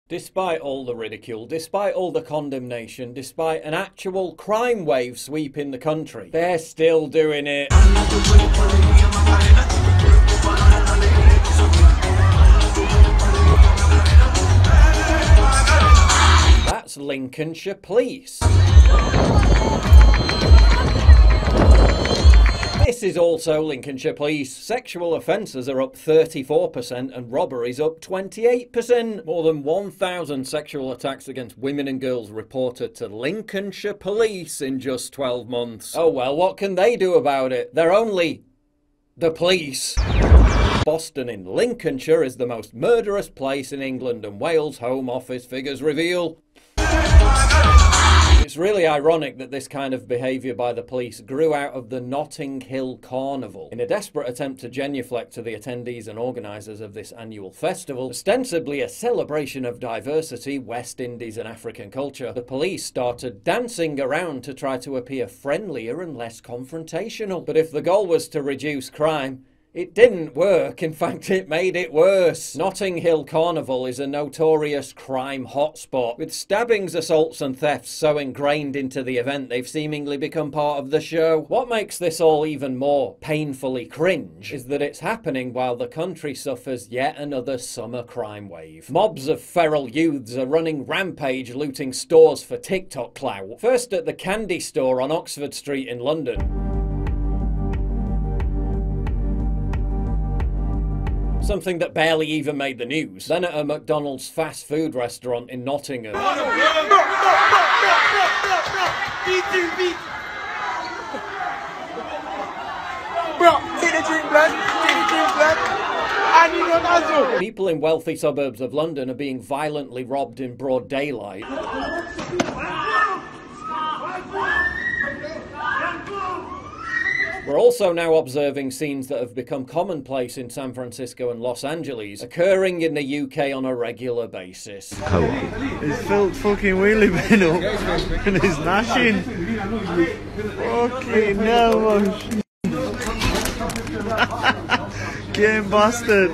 Despite all the ridicule, despite all the condemnation, despite an actual crime wave sweeping the country, they're still doing it. That's Lincolnshire Police. This is also Lincolnshire Police. Sexual offences are up 34% and robberies up 28%. More than 1,000 sexual attacks against women and girls reported to Lincolnshire Police in just 12 months. Oh well, what can they do about it? They're only the police. Boston in Lincolnshire is the most murderous place in England and Wales, Home Office figures reveal. It's really ironic that this kind of behaviour by the police grew out of the Notting Hill Carnival. In a desperate attempt to genuflect to the attendees and organisers of this annual festival, ostensibly a celebration of diversity, West Indies and African culture, the police started dancing around to try to appear friendlier and less confrontational. But if the goal was to reduce crime, it didn't work. In fact, it made it worse. Notting Hill Carnival is a notorious crime hotspot, with stabbings, assaults and thefts so ingrained into the event they've seemingly become part of the show. What makes this all even more painfully cringe is that it's happening while the country suffers yet another summer crime wave. Mobs of feral youths are running rampage, looting stores for TikTok clout. First at the candy store on Oxford Street in London. Something that barely even made the news. Then at a McDonald's fast food restaurant in Nottingham. People in wealthy suburbs of London are being violently robbed in broad daylight. We're also now observing scenes that have become commonplace in San Francisco and Los Angeles, occurring in the UK on a regular basis. He's filled fucking wheelie bin up and he's gnashing. Fucking hell, game bastard.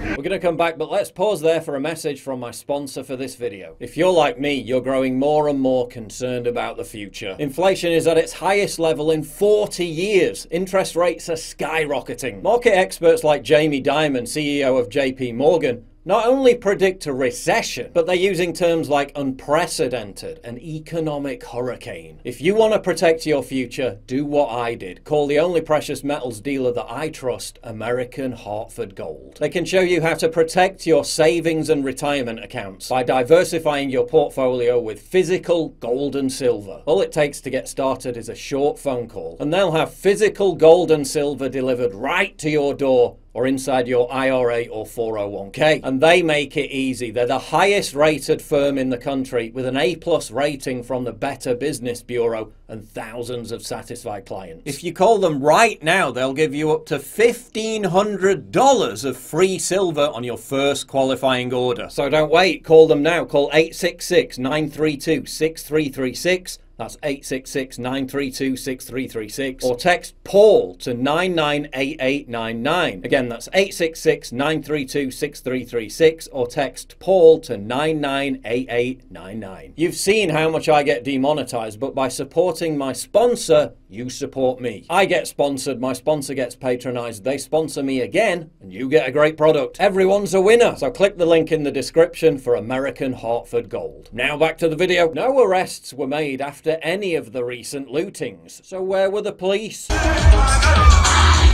We're going to come back, but let's pause there for a message from my sponsor for this video. If you're like me, you're growing more and more concerned about the future. Inflation is at its highest level in 40 years. Interest rates are skyrocketing. Market experts like Jamie Dimon, CEO of JP Morgan, not only predict a recession, but they're using terms like unprecedented and economic hurricane. If you want to protect your future, do what I did. Call the only precious metals dealer that I trust, American Hartford Gold. They can show you how to protect your savings and retirement accounts by diversifying your portfolio with physical gold and silver. All it takes to get started is a short phone call, and they'll have physical gold and silver delivered right to your door or inside your IRA or 401k. And they make it easy. They're the highest rated firm in the country with an A+ rating from the Better Business Bureau and thousands of satisfied clients. If you call them right now, they'll give you up to $1,500 of free silver on your first qualifying order. So don't wait, call them now. Call 866-932-6336. That's 866-932-6336. Or text Paul to 998899. Again, that's 866-932-6336. Or text Paul to 998899. You've seen how much I get demonetized, but by supporting my sponsor, you support me. I get sponsored, my sponsor gets patronized, they sponsor me again, and you get a great product. Everyone's a winner. So click the link in the description for American Hartford Gold. Now back to the video. No arrests were made after any of the recent lootings. So where were the police?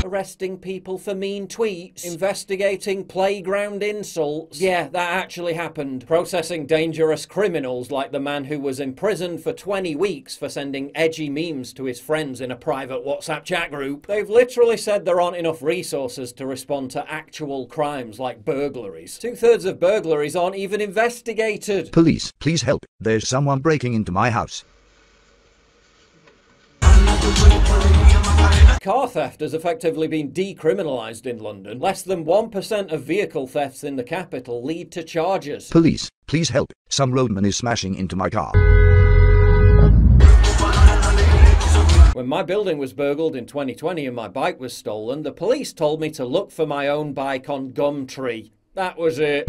Arresting people for mean tweets, investigating playground insults. Yeah, that actually happened. Processing dangerous criminals like the man who was imprisoned for 20 weeks for sending edgy memes to his friends in a private WhatsApp chat group. They've literally said there aren't enough resources to respond to actual crimes like burglaries. 2/3 of burglaries aren't even investigated. Police, please help. There's someone breaking into my house. Car theft has effectively been decriminalised in London. Less than 1% of vehicle thefts in the capital lead to charges. Police, please help. Some roadman is smashing into my car. When my building was burgled in 2020 and my bike was stolen, the police told me to look for my own bike on Gumtree. That was it.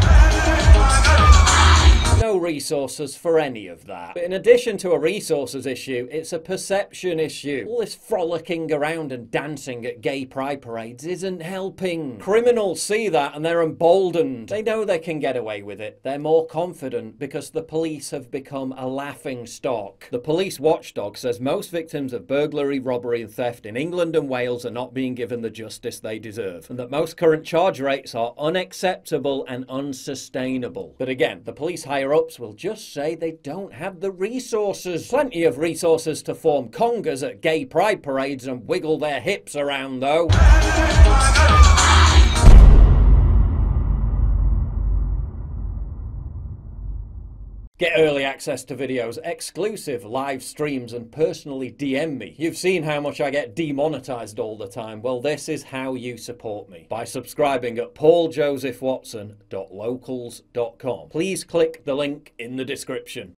No resources for any of that. But in addition to a resources issue, it's a perception issue. All this frolicking around and dancing at gay pride parades isn't helping. Criminals see that and they're emboldened. They know they can get away with it. They're more confident because the police have become a laughing stock. The police watchdog says most victims of burglary, robbery and theft in England and Wales are not being given the justice they deserve, and that most current charge rates are unacceptable and unsustainable. But again, the police higher-ups will just say they don't have the resources. Plenty of resources to form congas at gay pride parades and wiggle their hips around, though. Get early access to videos, exclusive live streams, and personally DM me. You've seen how much I get demonetized all the time. Well, this is how you support me. By subscribing at pauljosephwatson.locals.com. Please click the link in the description.